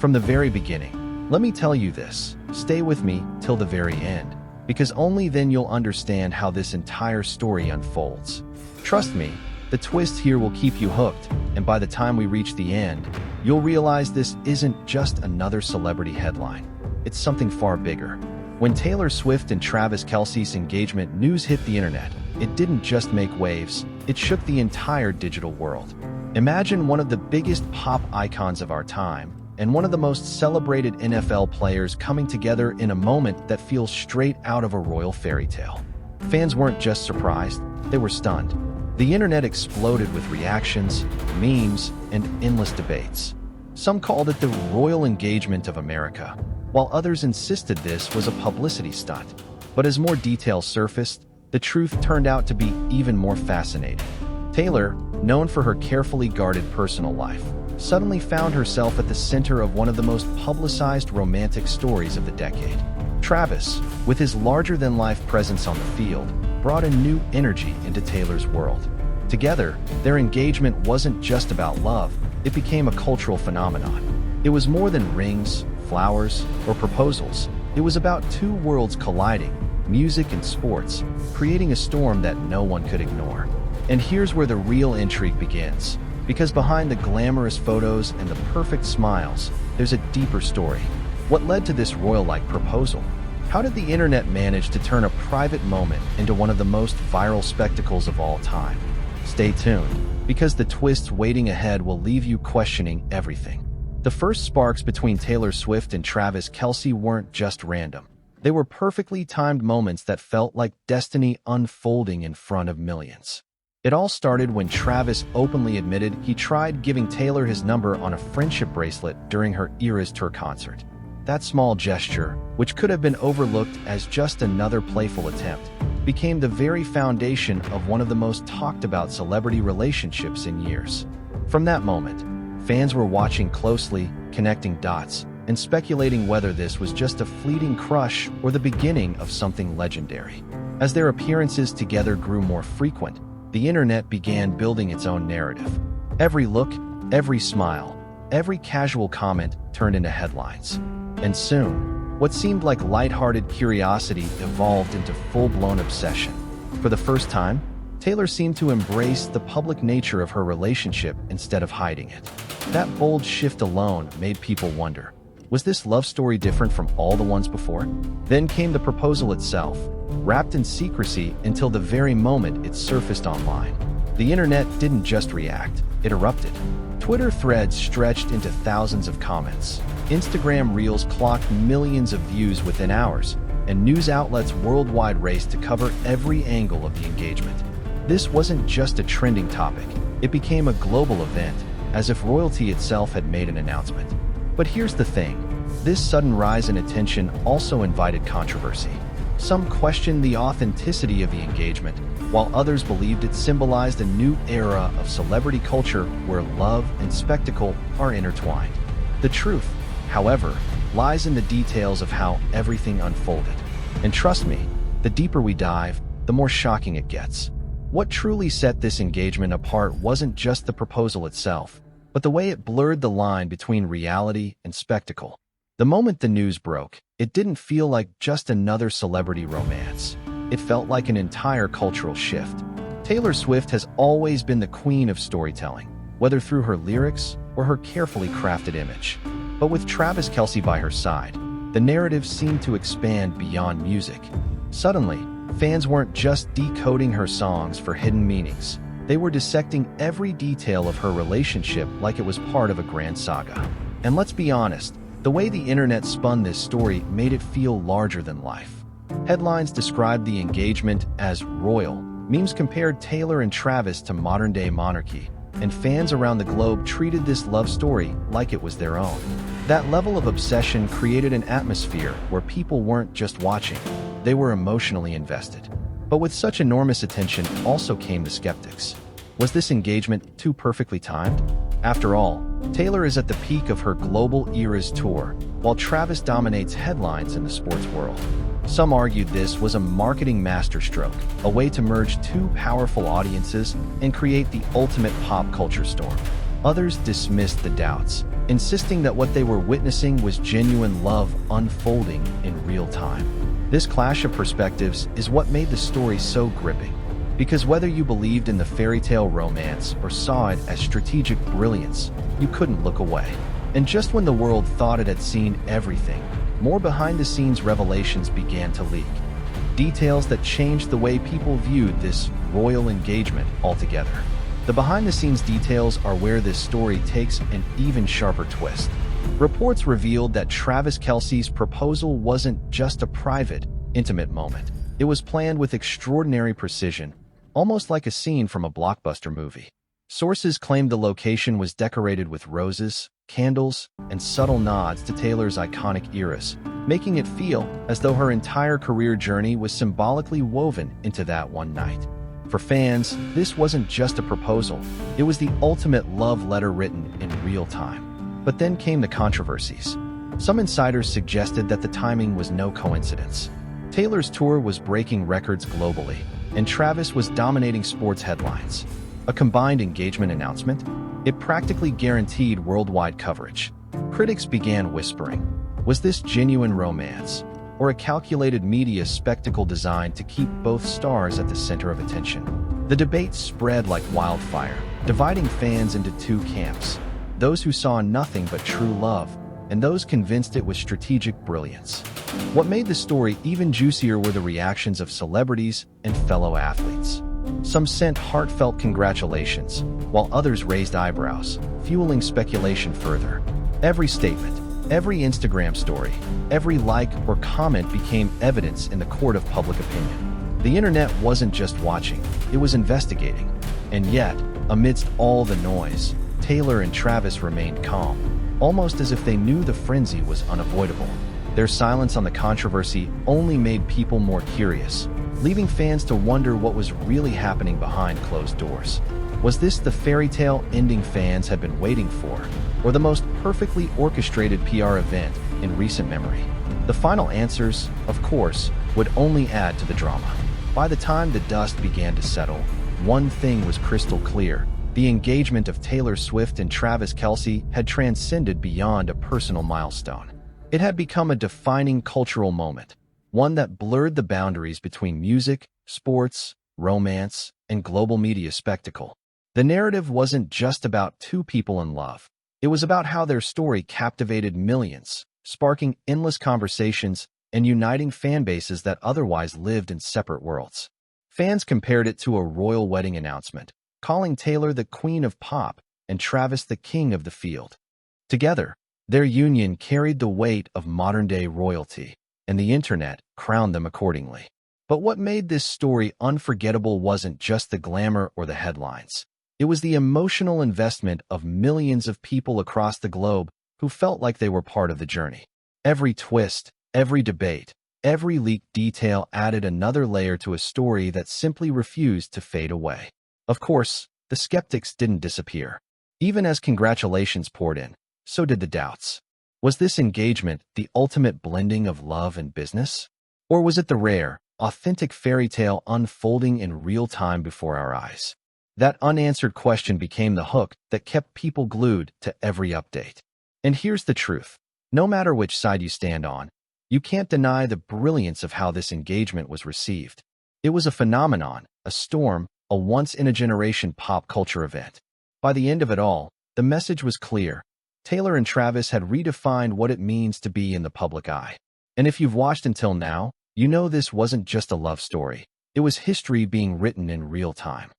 from the very beginning. Let me tell you this, stay with me till the very end, because only then you'll understand how this entire story unfolds. Trust me, the twist here will keep you hooked, and by the time we reach the end, you'll realize this isn't just another celebrity headline. It's something far bigger. When Taylor Swift and Travis Kelce's engagement news hit the internet, it didn't just make waves, it shook the entire digital world. Imagine one of the biggest pop icons of our time, and one of the most celebrated NFL players coming together in a moment that feels straight out of a royal fairy tale. Fans weren't just surprised, they were stunned. The internet exploded with reactions, memes, and endless debates. Some called it the royal engagement of America, while others insisted this was a publicity stunt. But as more details surfaced, the truth turned out to be even more fascinating. Taylor, known for her carefully guarded personal life, suddenly found herself at the center of one of the most publicized romantic stories of the decade. Travis, with his larger-than-life presence on the field, brought a new energy into Taylor's world. Together, their engagement wasn't just about love, it became a cultural phenomenon. It was more than rings, flowers, or proposals. It was about two worlds colliding, music and sports, creating a storm that no one could ignore. And here's where the real intrigue begins. Because behind the glamorous photos and the perfect smiles, there's a deeper story. What led to this royal-like proposal? How did the internet manage to turn a private moment into one of the most viral spectacles of all time? Stay tuned, because the twists waiting ahead will leave you questioning everything. The first sparks between Taylor Swift and Travis Kelce weren't just random. They were perfectly timed moments that felt like destiny unfolding in front of millions. It all started when Travis openly admitted he tried giving Taylor his number on a friendship bracelet during her Eras Tour concert. That small gesture, which could have been overlooked as just another playful attempt, became the very foundation of one of the most talked about celebrity relationships in years. From that moment, fans were watching closely, connecting dots, and speculating whether this was just a fleeting crush or the beginning of something legendary. As their appearances together grew more frequent, the internet began building its own narrative. Every look, every smile, every casual comment turned into headlines. And soon, what seemed like lighthearted curiosity evolved into full-blown obsession. For the first time, Taylor seemed to embrace the public nature of her relationship instead of hiding it. That bold shift alone made people wonder, was this love story different from all the ones before? Then came the proposal itself, wrapped in secrecy until the very moment it surfaced online. The internet didn't just react, it erupted. Twitter threads stretched into thousands of comments. Instagram Reels clocked millions of views within hours, and news outlets worldwide raced to cover every angle of the engagement. This wasn't just a trending topic, it became a global event, as if royalty itself had made an announcement. But here's the thing, this sudden rise in attention also invited controversy. Some questioned the authenticity of the engagement, while others believed it symbolized a new era of celebrity culture where love and spectacle are intertwined. The truth, however, lies in the details of how everything unfolded. And trust me, the deeper we dive, the more shocking it gets. What truly set this engagement apart wasn't just the proposal itself, but the way it blurred the line between reality and spectacle. The moment the news broke, it didn't feel like just another celebrity romance. It felt like an entire cultural shift. Taylor Swift has always been the queen of storytelling, whether through her lyrics or her carefully crafted image. But with Travis Kelce by her side, the narrative seemed to expand beyond music. Suddenly, fans weren't just decoding her songs for hidden meanings. They were dissecting every detail of her relationship like it was part of a grand saga. And let's be honest, the way the internet spun this story made it feel larger than life. Headlines described the engagement as royal, memes compared Taylor and Travis to modern-day monarchy, and fans around the globe treated this love story like it was their own. That level of obsession created an atmosphere where people weren't just watching, they were emotionally invested. But with such enormous attention also came the skeptics. Was this engagement too perfectly timed? After all, Taylor is at the peak of her global Eras Tour, while Travis dominates headlines in the sports world. Some argued this was a marketing masterstroke, a way to merge two powerful audiences and create the ultimate pop culture storm. Others dismissed the doubts, insisting that what they were witnessing was genuine love unfolding in real time. This clash of perspectives is what made the story so gripping, because whether you believed in the fairy tale romance or saw it as strategic brilliance, you couldn't look away. And just when the world thought it had seen everything, more behind-the-scenes revelations began to leak. Details that changed the way people viewed this royal engagement altogether. The behind-the-scenes details are where this story takes an even sharper twist. Reports revealed that Travis Kelce's proposal wasn't just a private, intimate moment. It was planned with extraordinary precision, almost like a scene from a blockbuster movie. Sources claimed the location was decorated with roses, candles, and subtle nods to Taylor's iconic eras, making it feel as though her entire career journey was symbolically woven into that one night. For fans, this wasn't just a proposal, it was the ultimate love letter written in real time. But then came the controversies. Some insiders suggested that the timing was no coincidence. Taylor's tour was breaking records globally, and Travis was dominating sports headlines. A combined engagement announcement? It practically guaranteed worldwide coverage. Critics began whispering, was this genuine romance, or a calculated media spectacle designed to keep both stars at the center of attention? The debate spread like wildfire, dividing fans into two camps: those who saw nothing but true love, and those convinced it was strategic brilliance. What made the story even juicier were the reactions of celebrities and fellow athletes. Some sent heartfelt congratulations, while others raised eyebrows, fueling speculation further. Every statement, every Instagram story, every like or comment became evidence in the court of public opinion. The internet wasn't just watching, it was investigating. And yet, amidst all the noise, Taylor and Travis remained calm, almost as if they knew the frenzy was unavoidable. Their silence on the controversy only made people more curious, leaving fans to wonder what was really happening behind closed doors. Was this the fairy tale ending fans had been waiting for, or the most perfectly orchestrated PR event in recent memory? The final answers, of course, would only add to the drama. By the time the dust began to settle, one thing was crystal clear: the engagement of Taylor Swift and Travis Kelce had transcended beyond a personal milestone. It had become a defining cultural moment, one that blurred the boundaries between music, sports, romance, and global media spectacle. The narrative wasn't just about two people in love. It was about how their story captivated millions, sparking endless conversations and uniting fan bases that otherwise lived in separate worlds. Fans compared it to a royal wedding announcement, calling Taylor the queen of pop and Travis the king of the field. Together, their union carried the weight of modern-day royalty, and the internet crowned them accordingly. But what made this story unforgettable wasn't just the glamour or the headlines. It was the emotional investment of millions of people across the globe who felt like they were part of the journey. Every twist, every debate, every leaked detail added another layer to a story that simply refused to fade away. Of course, the skeptics didn't disappear. Even as congratulations poured in, so did the doubts. Was this engagement the ultimate blending of love and business? Or was it the rare, authentic fairy tale unfolding in real time before our eyes? That unanswered question became the hook that kept people glued to every update. And here's the truth. No matter which side you stand on, you can't deny the brilliance of how this engagement was received. It was a phenomenon, a storm, a once-in-a-generation pop culture event. By the end of it all, the message was clear. Taylor and Travis had redefined what it means to be in the public eye. And if you've watched until now, you know this wasn't just a love story. It was history being written in real time.